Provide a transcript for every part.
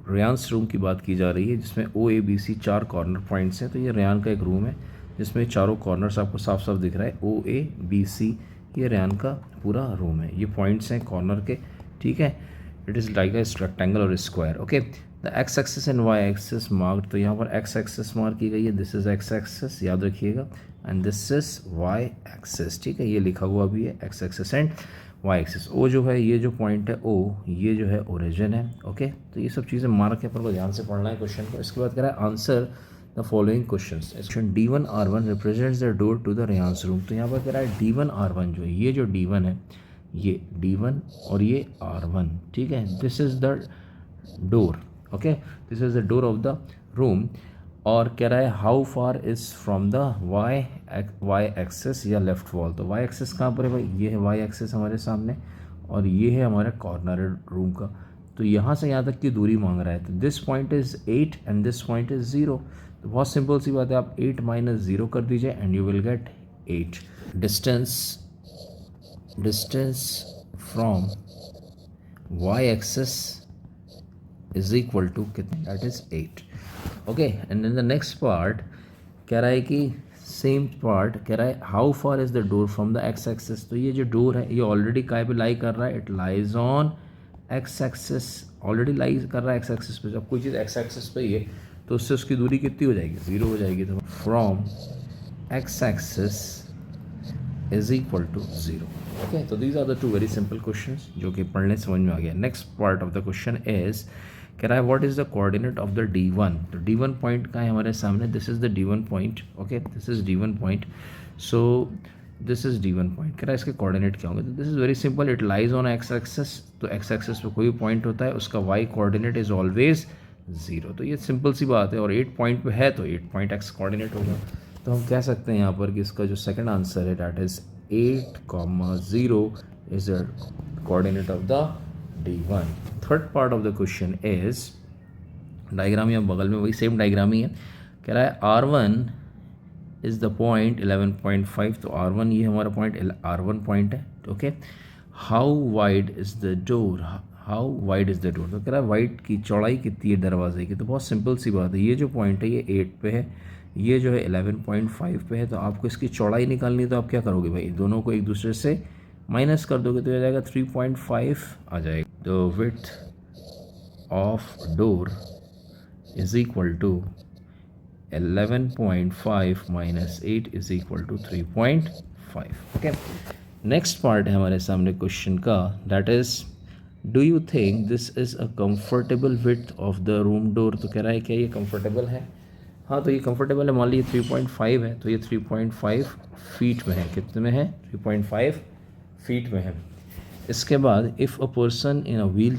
रेयांस room की बात की जा रही है जिसमें OABC 4 कॉर्नर पॉइंट्स हैं। तो ये रेयान का एक रूम है जिसमें चारों कॉर्नर्स आपको साफ साफ दिख रहा है। OABC ये रेयान का पूरा रूम है। ये पॉइंट्स हैं कॉर्नर के, ठीक है। It is like a rectangle और square. Okay, the X axis and Y axis mark, तो यहाँ पर एक्स एक्सिस मार्क की गई है, दिस इज एक्स एक्सिस याद रखिएगा, and this is Y axis, ठीक है। ये लिखा हुआ भी है X axis and Y axis. ओ जो है, ये जो पॉइंट है ओ, ये जो है ओरिजिन है। ओके, तो ये सब चीज़ें मार्क है, पर को ध्यान से पढ़ना है क्वेश्चन को। इसके बाद कह रहा है answer the following questions. Question D1R1 represents the door to the Reyansh's room. तो यहाँ पर कह रहा है D1R1 जो है, ये जो D1 है, ये D1 और ये R1, ठीक है। This is the door, okay, this is the door of the room. और कह रहा है how far is from the y axis या लेफ्ट वॉल। तो वाई एक्सेस कहाँ पर है भाई, ये है वाई एक्सेस हमारे सामने, और ये है हमारा कॉर्नर रूम का। तो यहाँ से यहाँ तक की दूरी मांग रहा है। तो this point is 8 and this point is 0। तो बहुत सिंपल सी बात है, आप 8 - 0 कर दीजिए and you will get 8। Distance from Y axis is equal to कितने, that is 8। Okay, and in the next part कह रहा है कि सेम पार्ट कह रहा है how far is the door from the X axis. तो ये जो डोर है ये ऑलरेडी काय पे लाई कर रहा है, it lies on X axis, already lie कर रहा है एक्स एक्सिस पे। जब कोई चीज़ एक्स एक्सिस पे ही है तो उससे उसकी दूरी कितनी हो जाएगी, 0 हो जाएगी। तो from X axis is equal to 0। Okay, तो these are the two very simple questions जो कि पढ़ने समझ में आ गया। Next part of the question is कह रहा है what is the coordinate of the D1। तो D1 पॉइंट का है हमारे सामने, this is the D1 point. Okay, this is D1 point, so this is D1 point. कह रहा है इसके कोऑर्डिनेट क्या होंगे। तो this is very simple, it lies on x axis. तो एक्स एक्सेस पे कोई भी पॉइंट होता है उसका वाई कोऑर्डिनेट इज ऑलवेज 0। तो ये सिंपल सी बात है, और 8 पॉइंट पे है तो 8 पॉइंट एक्स कोऑर्डिनेट होगा। तो हम कह सकते हैं यहाँ पर कि इसका जो सेकंड आंसर है that is 8,0 is the coordinate of the D1। Third part of the question is diagram यहाँ बगल में वही सेम डायग्राम ही है। कह रहा है R1 इज़ द पॉइंट 11.5। तो R1 ये हमारा पॉइंट R1 पॉइंट है। Okay, how wide is the door, how wide is the door. तो कह रहा है वाइड की चौड़ाई कितनी है दरवाजे की। तो बहुत सिंपल सी बात है, ये जो पॉइंट है ये 8 पे है, ये जो है 11.5 पे है। तो आपको इसकी चौड़ाई निकालनी है, तो आप क्या करोगे भाई, दोनों को एक दूसरे से माइनस कर दोगे तो आ जाएगा 3.5 आ जाएगा। तो width of door is equal to 11.5 - 8 is equal to 3.5। Okay, next part है हमारे सामने क्वेश्चन का, that is do you think this is a comfortable width of the room door. तो कह रहा है क्या ये कंफर्टेबल है। हाँ, तो ये कंफर्टेबल है, मान लीजिए 3.5 है, तो ये 3.5 फीट में है। कितने में है, 3.5 फीट में है। इसके बाद if a person in a wheel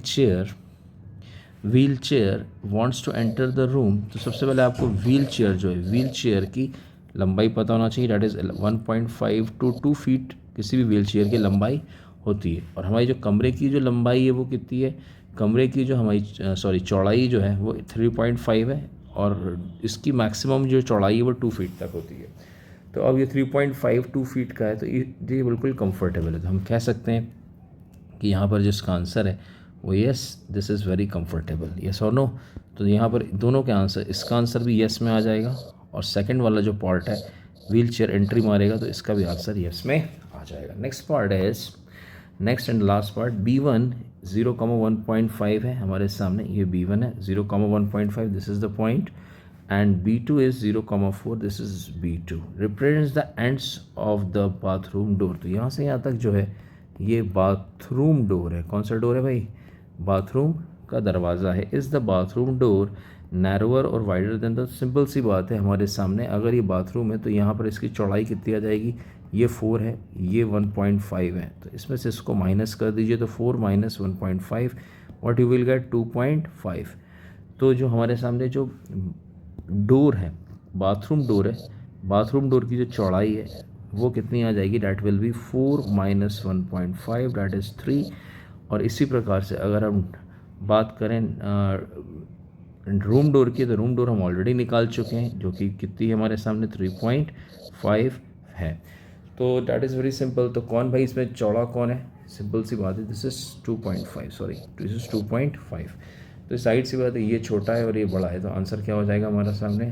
chair wants to enter the room. तो सबसे पहले आपको व्हील चेयर जो है, व्हील चेयर की लंबाई पता होना चाहिए, डैट इज़ 1.5 to 2 फीट किसी भी व्हील चेयर की लंबाई होती है। और हमारी जो कमरे की जो लंबाई है वो कितनी है, कमरे की जो हमारी चौड़ाई जो है वो 3.5 है, और इसकी मैक्सिमम जो चौड़ाई है वो 2 फीट तक होती है। तो अब ये 3.5 2 फीट का है, तो ये बिल्कुल कंफर्टेबल है। तो हम कह सकते हैं कि यहाँ पर जिसका आंसर है वो yes, this is very comfortable, yes और नो। तो यहाँ पर दोनों के आंसर, इसका आंसर भी यस में आ जाएगा, और सेकंड वाला जो पार्ट है व्हील चेयर एंट्री मारेगा तो इसका भी आंसर यस में आ जाएगा। Next part is next and last part B1 0,1.5 है हमारे सामने, ये B1 है 0,1.5, this is the point, and B2 is 0,4, this is B2 represents the ends of the bathroom door. तो यहाँ से यहाँ तक जो है ये बाथरूम डोर है। कौन सा डोर है भाई, बाथरूम का दरवाज़ा है। Is the bathroom door narrower और वाइडर देन द। सिंपल सी बात है हमारे सामने, अगर ये बाथरूम है तो यहाँ पर इसकी चौड़ाई कितनी आ जाएगी, ये 4 है, ये 1.5 है, तो इसमें से इसको माइनस कर दीजिए, तो 4 - 1.5 व्हाट यू विल गेट 2.5। तो जो हमारे सामने जो डोर है, बाथरूम डोर है, बाथरूम डोर की जो चौड़ाई है वो कितनी आ जाएगी, that will be 4 - 1.5 that is 3। और इसी प्रकार से अगर हम बात करें रूम डोर की, तो रूम डोर हम ऑलरेडी निकाल चुके हैं जो कि कितनी है हमारे सामने 3.5 है। तो डैट इज़ वेरी सिंपल। तो कौन भाई इसमें चौड़ा कौन है, सिंपल सी बात है, this is 2.5, sorry this is 2.5। तो साइड सी बात है, ये छोटा है और ये बड़ा है, तो आंसर क्या हो जाएगा हमारा सामने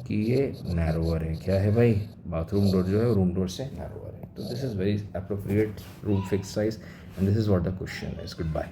कि ये नैरोअर है। क्या है भाई, बाथरूम डोर जो है रूम डोर से नैरोअर है। तो this is very appropriate room fix size and this is what the question is. Good bye.